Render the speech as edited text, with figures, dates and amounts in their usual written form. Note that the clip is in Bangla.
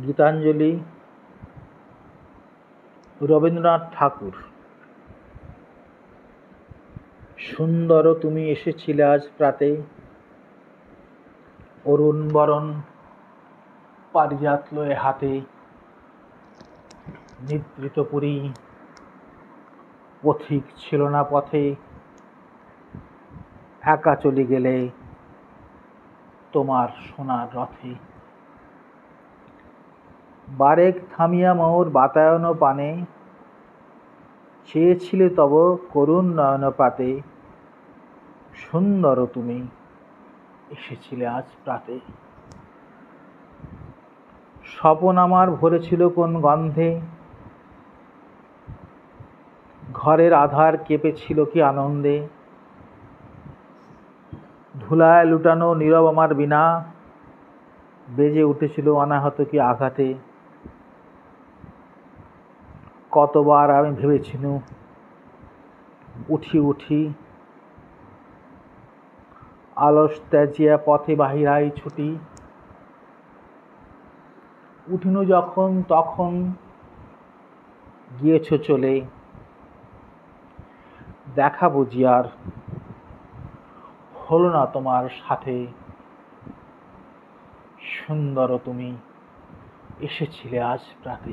গীতাঞ্জলি রবীন্দ্রনাথ ঠাকুর। সুন্দর তুমি এসেছিলে আজ প্রাতে, অরুণ বরণ পারিজাত লয়ে হাতে। নিদ্রিত পুরী পথিক ছিল না পথে, একা চলে গেলে তোমার সোনার রথে। বারেক থামিয়া মোর বাতায়ন পানে, চেয়েছিলে তব করুণ নয়ন পাতে। সুন্দর তুমি এসেছিলে আজ প্রাতে। স্বপন আমার ভরেছিল কোন গন্ধে, ঘরের আধার কেঁপেছিল কি আনন্দে। ধুলায় লুটানো নীরব আমার বীণা, বেজে উঠেছিল অনাহত কি আঘাতে। কতবার আমি ভেবেছিনু উঠি উঠি, আলস ত্যাজিয়া পথে বাহিরাই ছুটি। উঠিনু যখন তখন গিয়েছ চলে, দেখা বুঝি আর হলো না তোমার সাথে। সুন্দর তুমি এসেছিলে আজ প্রাতে।